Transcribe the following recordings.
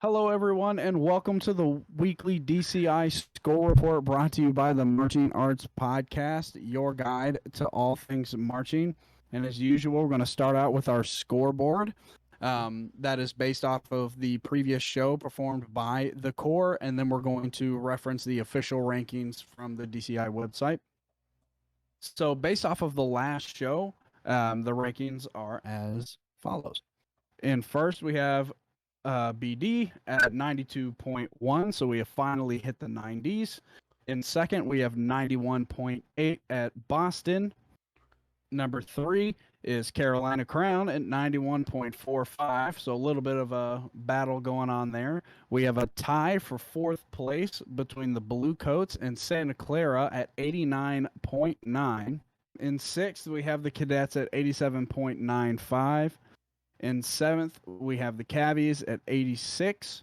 Hello, everyone, and welcome to the weekly DCI score report brought to you by the Marching Arts Podcast, your guide to all things marching. And as usual, we're going to start out with our scoreboard. That is based off of the previous show performed by the Corps, and then we're going to reference the official rankings from the DCI website. So, based off of the last show, the rankings are as follows. In first, we have BD at 92.1, so we have finally hit the 90s. In second, we have 91.8 at Boston. Number 3 is Carolina Crown at 91.45, so a little bit of a battle going on there. We have a tie for fourth place between the Blue Coats and Santa Clara at 89.9. In sixth, we have the Cadets at 87.95. In seventh, we have the Cabbies at 86.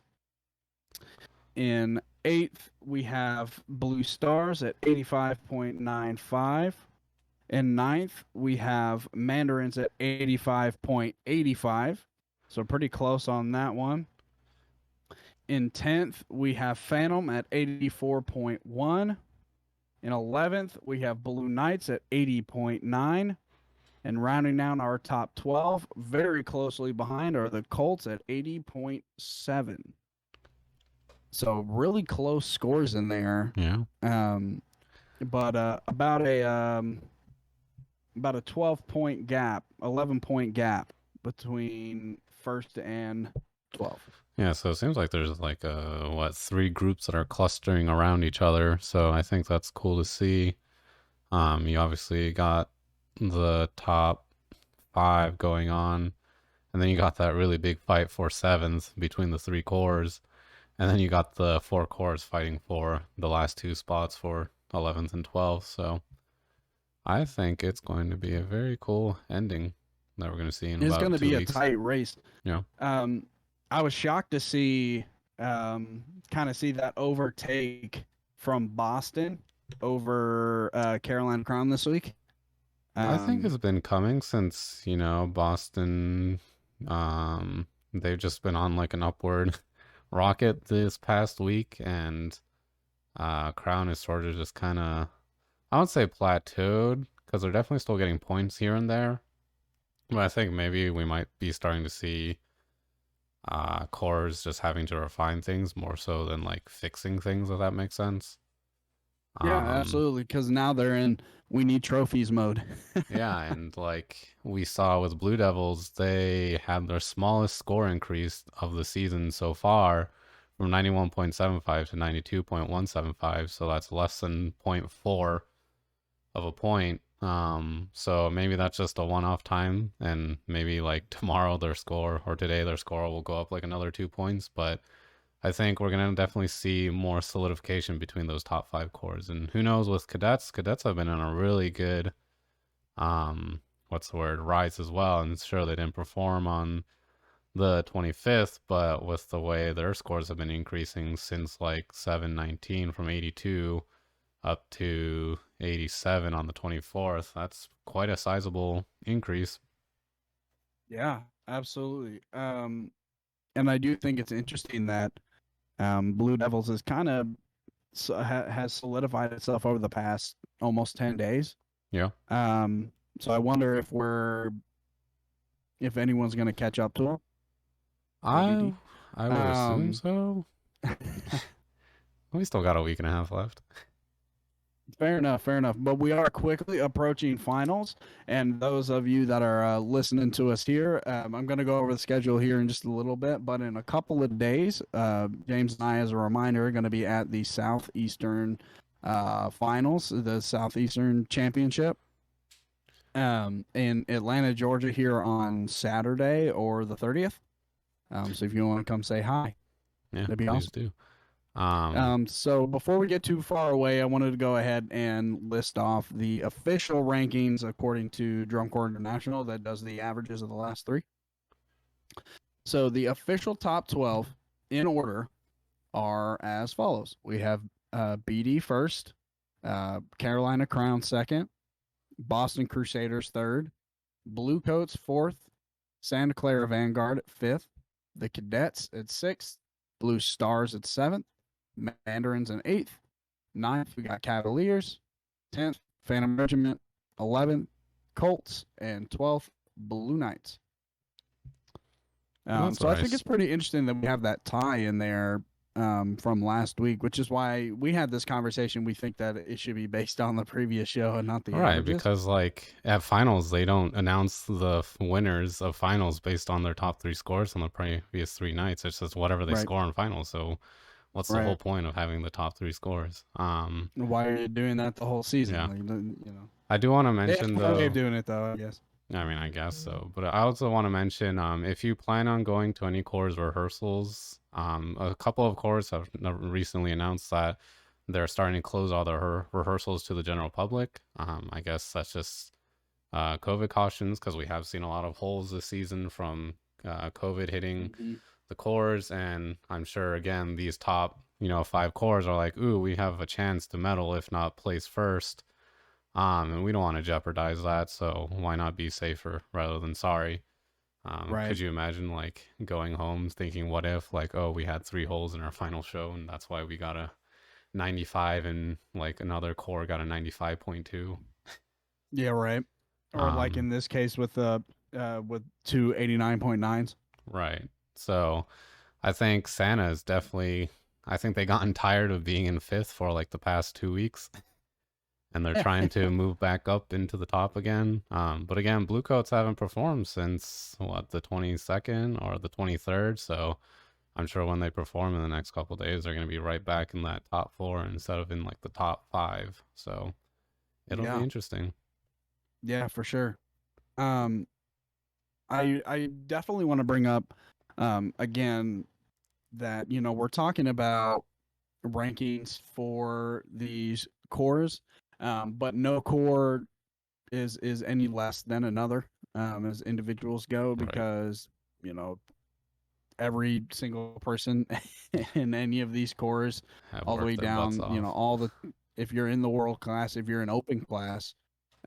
In eighth, we have Blue Stars at 85.95. In ninth, we have Mandarins at 85.85. So pretty close on that one. In 10th, we have Phantom at 84.1. In 11th, we have Blue Knights at 80.9. And rounding down our top 12, very closely behind, are the Colts at 80.7. So really close scores in there. Yeah. But about a 12-point gap, 11-point gap between first and 12. Yeah, so it seems like there's like three groups that are clustering around each other. So I think that's cool to see. You obviously got the top 5 going on, and then you got that really big fight for 7th between the 3 corps, and then you got the 4 corps fighting for the last 2 spots for 11th and 12th. So I think it's going to be a very cool ending that we're going to see in it's about 2 weeks. It's going to be a tight race. Yeah. I was shocked to see kind of see that overtake from Boston over Carolina Crown this week. I think it's been coming since, Boston, they've just been on like an upward rocket this past week, and Crown is sort of just kind of, I wouldn't say plateaued, because they're definitely still getting points here and there, but I think maybe we might be starting to see corps just having to refine things more so than like fixing things, if that makes sense. Yeah, absolutely, because now they're in we need trophies mode. Yeah, and like we saw with Blue Devils, they had their smallest score increase of the season so far from 91.75 to 92.175, so that's less than 0.4 of a point. So maybe that's just a one-off time, and maybe like tomorrow their score or today their score will go up like another 2 points, but I think we're going to definitely see more solidification between those top 5 corps. And who knows with cadets have been on a really good, rise as well. And sure, they didn't perform on the 25th, but with the way their scores have been increasing since like 719 from 82 up to 87 on the 24th, that's quite a sizable increase. Yeah, absolutely. And I do think it's interesting that Blue Devils is kind of has solidified itself over the past almost 10 days. Yeah. So I wonder if anyone's going to catch up to them. I would assume so. We still got a week and a half left. Fair enough. But we are quickly approaching finals, and those of you that are listening to us here, I'm going to go over the schedule here in just a little bit, but in a couple of days, James and I, as a reminder, are going to be at the Southeastern finals, the Southeastern Championship, in Atlanta, Georgia, here on Saturday or the 30th. So if you want to come say hi, yeah, that'd be awesome. Do. So before we get too far away, I wanted to go ahead and list off the official rankings according to Drum Corps International that does the averages of the last 3. So the official top 12 in order are as follows. We have BD first, Carolina Crown second, Boston Crusaders third, Blue Coats fourth, Santa Clara Vanguard at fifth, the Cadets at sixth, Blue Stars at 7th, Mandarins in 8th, 9th we got Cavaliers, 10th Phantom Regiment, 11th Colts, and 12th Blue Knights. That's So I think nice. it's pretty interesting that we have that tie in there from last week, which is why we had this conversation. We think that it should be based on the previous show and not the Right, averages. because like at finals, they don't announce the winners of finals based on their top 3 scores on the previous 3 nights. It's just whatever they Right. score in finals. So what's the whole Right. point of having the top 3 scores? Why are you doing that the whole season? Yeah. Like, you know, I do want to they have mention a way of though, doing it, though. I guess. I mean, I guess so, but I also want to mention, if you plan on going to any chorus rehearsals, a couple of chorus have recently announced that they're starting to close all their rehearsals to the general public. I guess that's just COVID cautions because we have seen a lot of holes this season from COVID hitting Mm-hmm. the cores, and I'm sure again these top 5 cores are like, ooh, we have a chance to medal if not place first, and we don't want to jeopardize that, so why not be safer rather than sorry. Right. Could you imagine like going home thinking, what if like, oh, we had 3 holes in our final show and that's why we got a 95 and like another core got a 95.2. Yeah. Right. Or like um in this case with two 89.9s. right, so I think Santa is definitely, I think they gotten tired of being in 5th for like the past 2 weeks, and they're trying to move back up into the top again. But again, Bluecoats haven't performed since what, the 22nd or the 23rd. So I'm sure when they perform in the next couple of days, they're going to be right back in that top 4 instead of in like the top 5. So it'll be Yeah. interesting. Yeah, for sure. Um, I definitely want to bring up again that we're talking about rankings for these cores, but no core is any less than another as individuals go, Right. because every single person in any of these cores, Have all the way worked their butts down, off. all the, if you're in the world class, if you're an open class,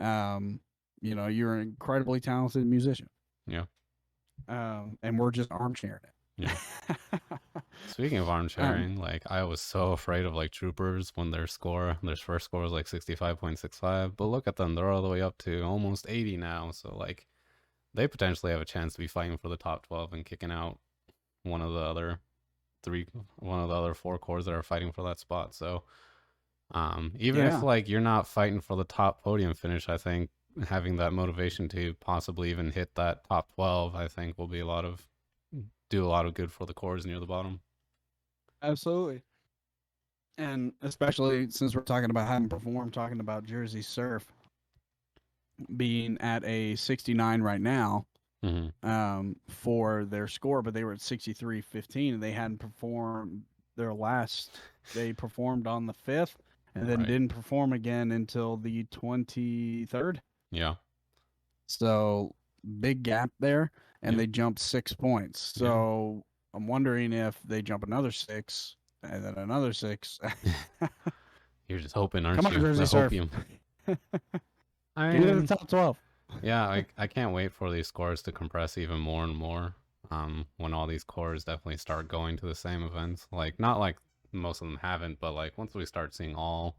um, you're an incredibly talented musician. Yeah. And we're just armchairing Yeah. it. Speaking of arm um, sharing, like I was so afraid of like troopers when their first score was like 65.65, but look at them, they're all the way up to almost 80 now. So like they potentially have a chance to be fighting for the top 12 and kicking out one of the other one of the other 4 cores that are fighting for that spot. So even if yeah, like you're not fighting for the top podium finish, I think having that motivation to possibly even hit that top 12, I think will be do a lot of good for the cores near the bottom. absolutely. And especially since we're talking about having performed, talking about Jersey Surf being at a 69 right now Mm-hmm. for their score, but they were at 63.15 and they hadn't performed their last. They performed on the 5th and then Right. didn't perform again until the 23rd. Yeah. So big gap there, and Yep. they jumped 6 points. Yeah. So I'm wondering if they jump another 6 and then another 6. You're just hoping, aren't Come on, you? Jersey The Surf. hopium. Get I into the mean, top 12. yeah, I can't wait for these scores to compress even more and more. When all these cores definitely start going to the same events. Like, not like most of them haven't, but like once we start seeing all,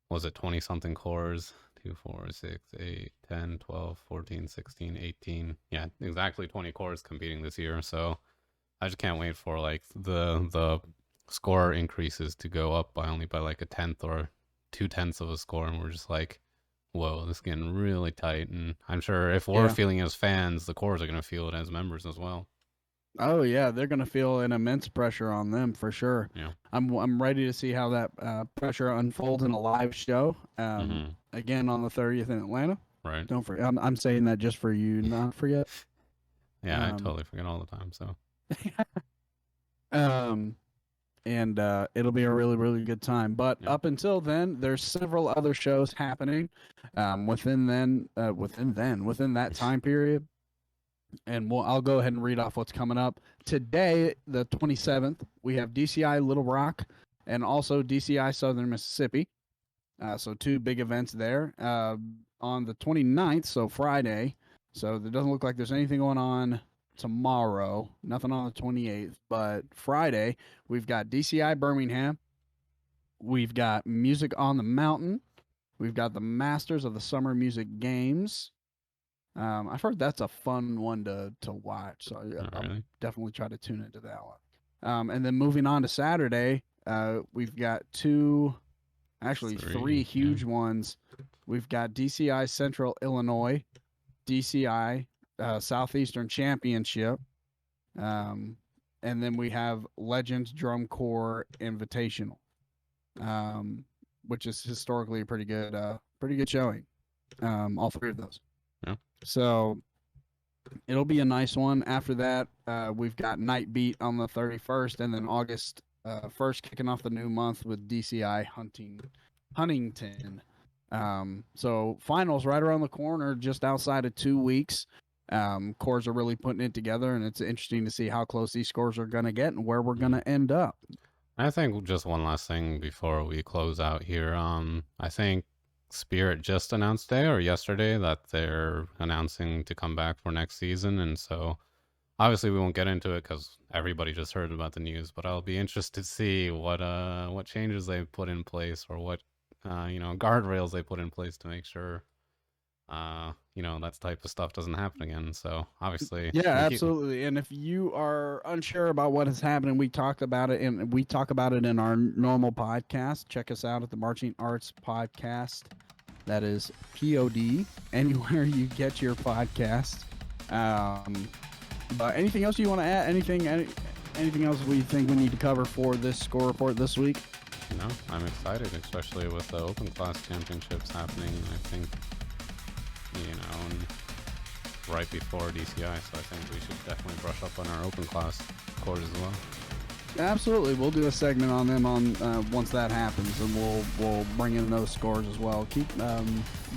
was it 20 something cores? 2, 4, 6, 8, 10, 12, 14, 16, 18. Yeah, exactly 20 cores competing this year. So I just can't wait for like the score increases to go up by only by like a tenth or 2/10 of a score, and we're just like, whoa, this is getting really tight. And I'm sure if we're Yeah. feeling it as fans, the cores are gonna feel it as members as well. Oh yeah, they're gonna feel an immense pressure on them for sure. Yeah. I'm ready to see how that pressure unfolds in a live show. Mm-hmm. Again on the 30th in Atlanta. Right. Don't forget. I'm saying that just for you, not forget. Yeah, I Um, totally forget all the time. So um, and it'll be a really really good time. But yeah. up until then, there's several other shows happening within that time period. And I'll go ahead and read off what's coming up today, the 27th. We have DCI Little Rock and also DCI Southern Mississippi. So 2 big events there. On the 29th, so Friday. So it doesn't look like there's anything going on tomorrow. Nothing on the 28th, but Friday we've got DCI Birmingham. We've got Music on the Mountain. We've got the Masters of the Summer Music Games. I've heard that's a fun one to watch, so I'll really? definitely try to tune into that one. And then moving on to Saturday, we've got three huge ones. We've got DCI Central Illinois, DCI Southeastern Championship, and then we have Legends Drum Corps Invitational, which is historically a pretty good showing. All three of those. Yeah. So it'll be a nice one. After that, we've got Night Beat on the 31st, and then August 1st kicking off the new month with DCI Huntington. So finals right around the corner, just outside of 2 weeks. Cores are really putting it together, and it's interesting to see how close these scores are going to get and where we're going to end up. I think just one last thing before we close out here. I think Spirit just announced today or yesterday that they're announcing to come back for next season, and so obviously we won't get into it because everybody just heard about the news. But I'll be interested to see what changes they put in place, or what guardrails they put in place to make sure that type of stuff doesn't happen again. So obviously, yeah, absolutely. And if you are unsure about what is happening, we talk about it in our normal podcast. Check us out at the Marching Arts Podcast. That is POD, anywhere you get your podcast. But anything else you want to add? Anything else we think we need to cover for this score report this week? No, I'm excited, especially with the open class championships happening. I think, right before DCI, so I think we should definitely brush up on our open class cores as well. Absolutely, we'll do a segment on them once that happens, and we'll bring in those scores as well.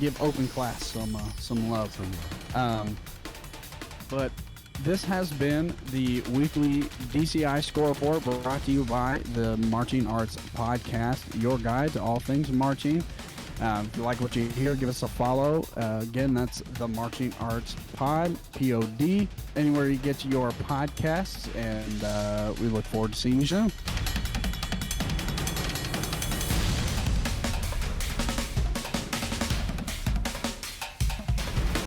Give open class some love. But this has been the weekly DCI score report brought to you by the Marching Arts Podcast, your guide to all things marching. If you like what you hear, give us a follow. Again, that's the Marching Arts Pod, POD, anywhere you get your podcasts, and we look forward to seeing you soon.